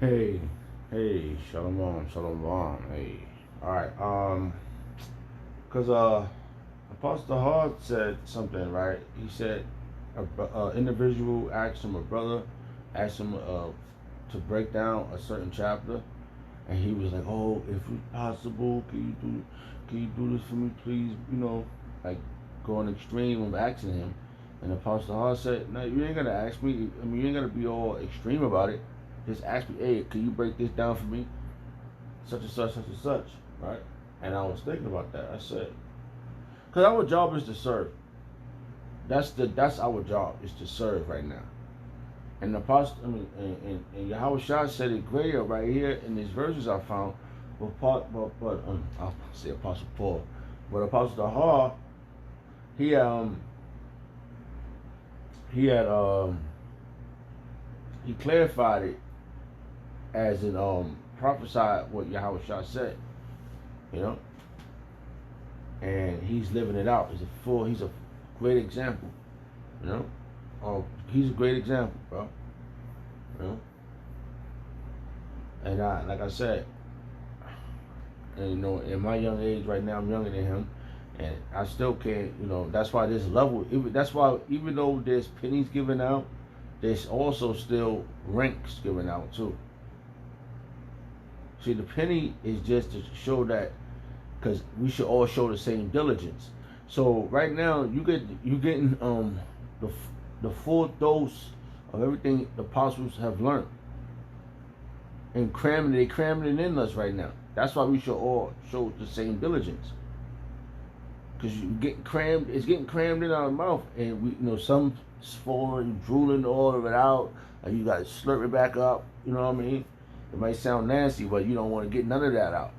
Hey, hey, shalom, shalom, hey. All right, cause Apostle Hart said something, right? He said a individual asked him, a brother asked him to break down a certain chapter, and he was like, "Oh, if it's possible, can you do this for me, please?" Like going extreme of asking him. And Apostle Hart said, "No, you ain't gotta ask me. I mean, you ain't gotta be all extreme about it. Just ask me, hey, can you break this down for me? Such and such, such and such, right?" And I was thinking about that. I said, because our job is to serve. That's our job is to serve right now. And the apostle, I mean, and Yahweh Shah said it greater right here in these verses I found. But I'll say Apostle Paul, but Apostle Tahar, he he had he clarified it as in prophesied what Yahweh Shah said, you know, and he's living it out. He's a great example, you know. He's a great example, bro. You know, and like I said, and in my young age right now, I'm younger than him, and I still can't. That's why this level. That's why even though there's pennies given out, there's also still ranks given out too. See, the penny is just to show that because we should all show the same diligence. So right now, you getting the the full dose of everything the apostles have learned and cramming it in us right now. That's why we should all show the same diligence. Because you get crammed, it's getting crammed in our mouth, and some falling, drooling all of it out, and you got to slurp it back up. You know what I mean? It might sound nasty, but you don't want to get none of that out.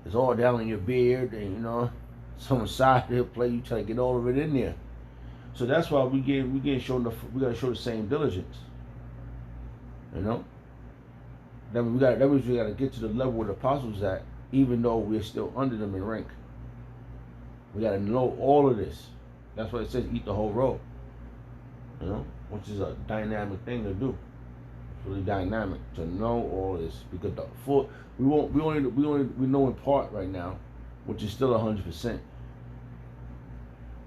It's all down in your beard, and some side of the plate. You try to get all of it in there. So that's why we gotta show the same diligence. You know, that means we gotta get to the level where the apostles at, even though we're still under them in rank. We gotta know all of this. That's why it says eat the whole roll. Which is a dynamic thing to do. It's really dynamic to know all this because the full we know in part right now, which is still 100%.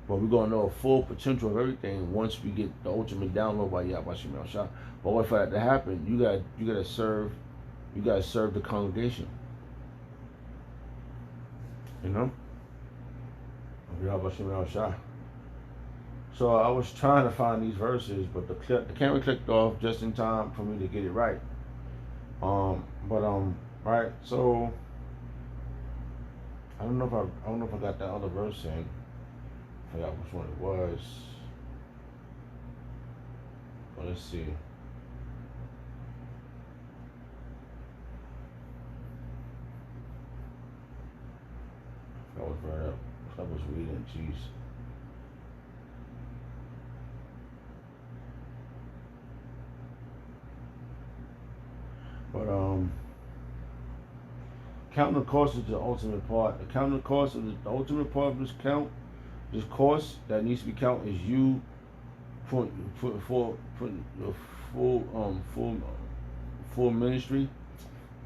But we're gonna know a full potential of everything once we get the ultimate download by Yahweh Shemel Shah. But for that to happen, you gotta serve the congregation. You know, of Yahweh Shemel Shah. So I was trying to find these verses, but the camera clicked off just in time for me to get it right. Right. So I don't know if I got that other verse in. I forgot which one it was. But let's see. I was right up. I was reading. Jeez. But counting the cost is the ultimate part. The counting the cost of the ultimate part of this course that needs to be counted is you for your full ministry.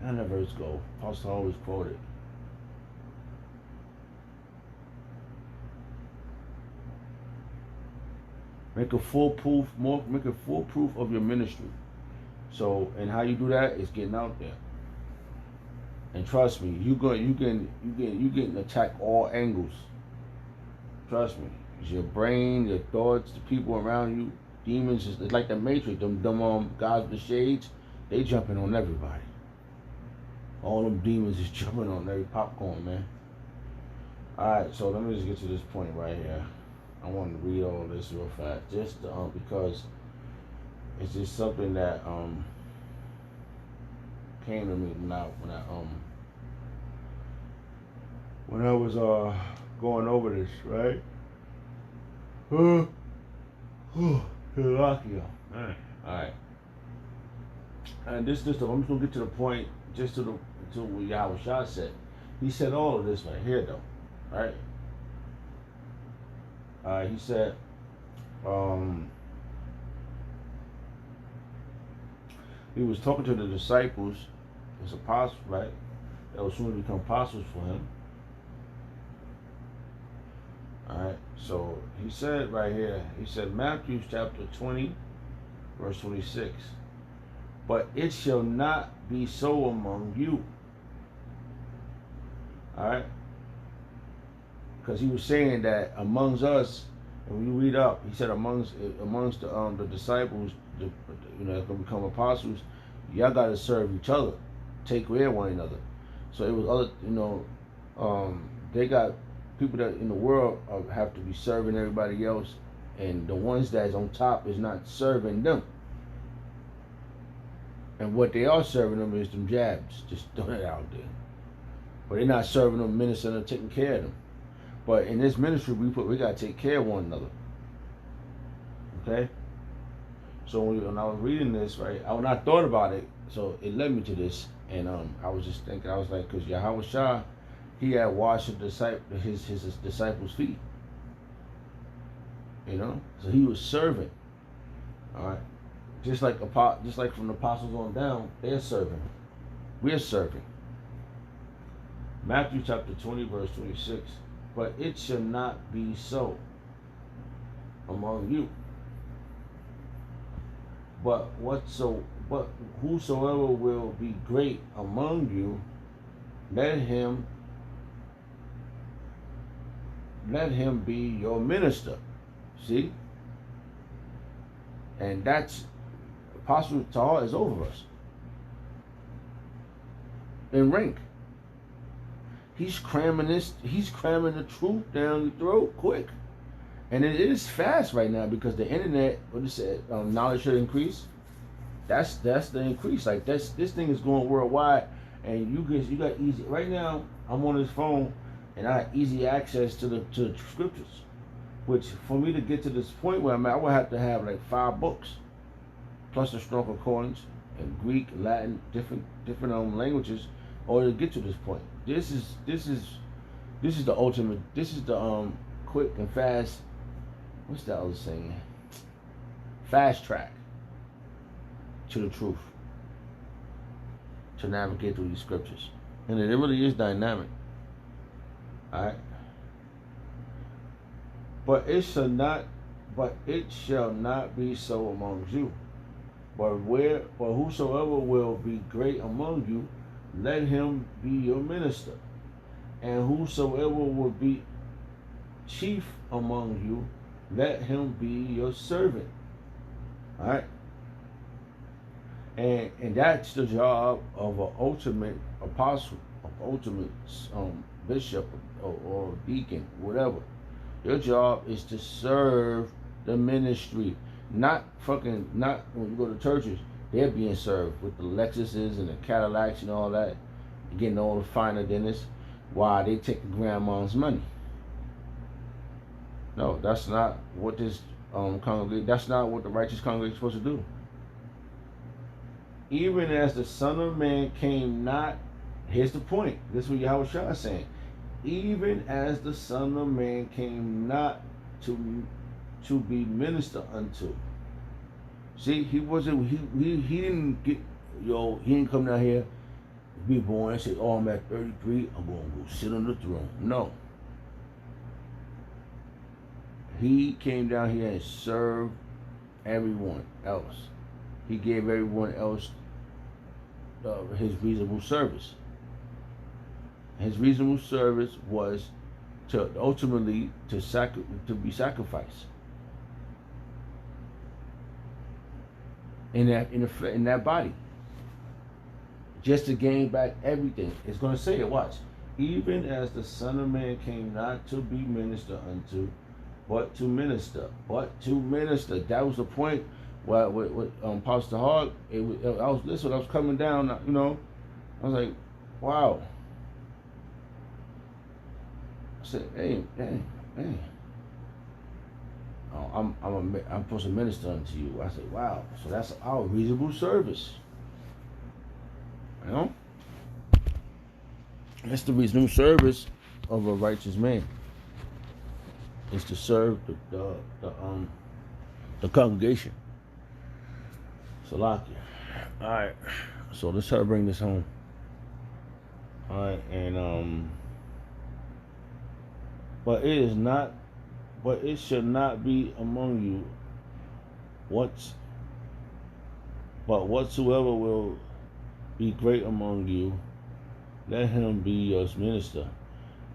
I never verse go. Pastor always quote it. Make a full proof of your ministry. So, and how you do that is getting out there. And trust me, you getting attacked all angles. Trust me, it's your brain, your thoughts, the people around you, demons. It's like the Matrix. Them guys with the shades, they jumping on everybody. All them demons is jumping on every popcorn, man. All right, so let me just get to this point right here. I want to read all this real fast, just because it's just something that came to me when I was going over this, right? Slovakia. All right. And I'm just gonna get to the point, just to what Yahweh Shah said. He said all of this right here, though, right? He said, he was talking to the disciples, his apostles, right? That will soon become apostles for him. Alright, so he said right here, he said, Matthew chapter 20, verse 26. But it shall not be so among you. Alright? Because he was saying that amongst us, and when you read up, he said amongst the disciples, that's going to become apostles, y'all got to serve each other, take care of one another. So it was other, they got people that in the world have to be serving everybody else, and the ones that's on top is not serving them. And what they are serving them is them jabs, just throwing it out there. But they're not serving them, ministering, or taking care of them. But in this ministry, we got to take care of one another. Okay? So when I was reading this, right, when I thought about it, so it led me to this, and I was just thinking, I was like, because Yahweh Shah, he had washed his disciples' feet. So he was serving. All right, just like from the apostles on down, they're serving. We're serving. Matthew chapter 20, verse 26. But it shall not be so among you. But whosoever will be great among you, let him be your minister. See? And that's Apostle Tahar is over us. In rank. He's cramming the truth down your throat quick. And it is fast right now because the internet, what it said, knowledge should increase. That's the increase. Like this thing is going worldwide, and you got easy. Right now, I'm on this phone, and I have easy access to the scriptures. Which for me to get to this point where I'm at, I would have to have like 5 books, plus the strong concordance and Greek, Latin, different languages, in order to get to this point. This is the ultimate. This is the quick and fast. What's that other saying? Fast track to the truth, to navigate through these scriptures, and it really is dynamic. All right. But it shall not be so among you. But whosoever will be great among you, let him be your minister. And whosoever will be chief among you, let him be your servant. Alright? And that's the job of an ultimate apostle, of ultimate bishop or deacon, whatever. Your job is to serve the ministry. Not when you go to churches, they're being served with the Lexuses and the Cadillacs and all that, getting all the finer dinners, while they take the grandma's money. No, that's not what this congregation. That's not what the righteous congregation is supposed to do. Even as the Son of Man came not. Here's the point. This is what Yahweh Shah is saying. Even as the Son of Man came not to be ministered unto. See, he wasn't. He didn't get. He didn't come down here, be born and say, "Oh, I'm at 33. I'm going to go sit on the throne." No. He came down here and served everyone else. He gave everyone else his reasonable service. His reasonable service was to ultimately to be sacrificed. In that body, just to gain back everything. It's going to say it. Watch. Even as the Son of Man came not to be ministered unto, but to minister. But to minister. That was the point. What Pastor Hogg. I was listening. I was coming down. I was like, wow. I said, hey. Oh, I'm supposed to minister unto you. I said, wow. So that's our reasonable service. That's the reasonable service of a righteous man. Is to serve the congregation. Salakia. Alright. So let's try to bring this home. Alright, and but it should not be among you but whatsoever will be great among you, let him be your minister.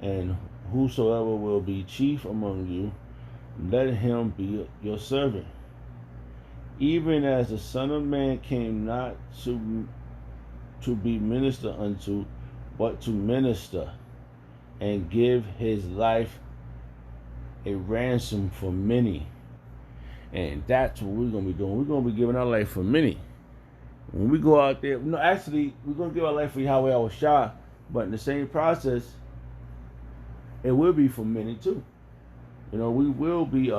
And whosoever will be chief among you, let him be your servant. Even as the Son of Man came not to be ministered unto, but to minister, and give his life a ransom for many. And that's what we're going to be doing. We're going to be giving our life for many. When we go out there, no, actually, we're going to give our life for Yahweh Yahushua, but in the same process, it will be for many too. You know, we will be,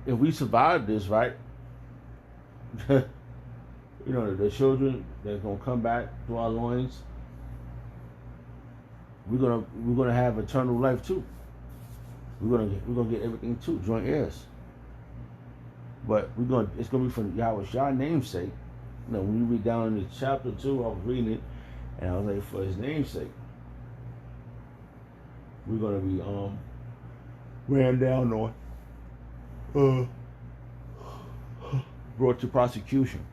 if we survive this, right, you know, the children that's going to come back to our loins, we're gonna have eternal life too. We're gonna get everything too, joint heirs. But it's gonna be for Yahushua namesake. You know, when you read down in the chapter 2, I was reading it, and I was like, for his namesake, we're gonna be ran down on, brought to prosecution.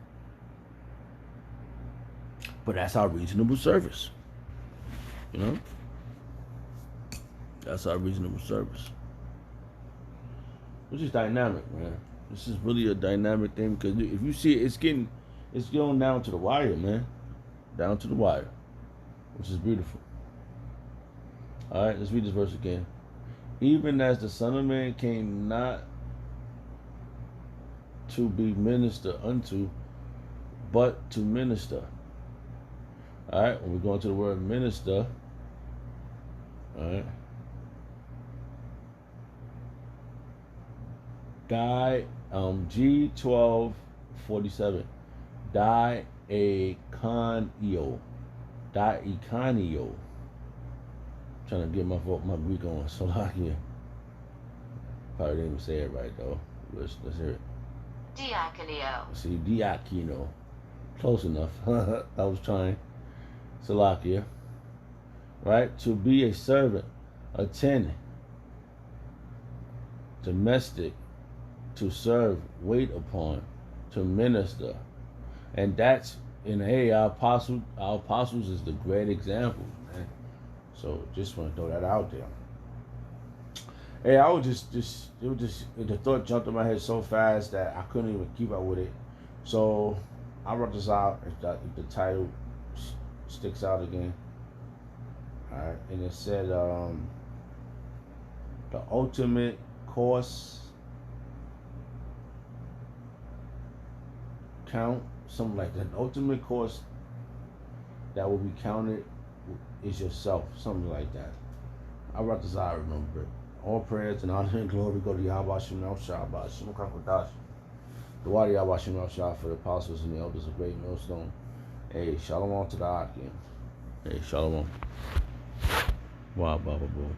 But that's our reasonable service. You know? That's our reasonable service. Which is dynamic, man. This is really a dynamic thing, because if you see it, it's going down to the wire, man. Down to the wire. Which is beautiful. Alright, let's read this verse again. Even as the Son of Man came not to be ministered unto, but to minister. Alright, when we go into the word minister, alright, G1247, diakonio, trying to get my Greek on, Salakia. Probably didn't even say it right though. Let's hear it. Diakonio. See, diakino, close enough. I was trying. Salakia, right? To be a servant, a tenant, domestic, to serve, wait upon, to minister. And that's, our apostles is the great example, man. So just want to throw that out there. Hey, I was the thought jumped in my head so fast that I couldn't even keep up with it. So I wrote this out if the title sticks out again. Alright, and it said the ultimate course count, something like that. The ultimate course that will be counted is yourself, something like that. I wrote this out, I remember it. All prayers and honor and glory go to Yahweh Shem Shah, Shem Kakodash. The Wadi Yahweh Shem Shah for the apostles and the elders of Great Millstone. Hey, shalom to the Akim. Hey, shalom. Wow, Baba Boy.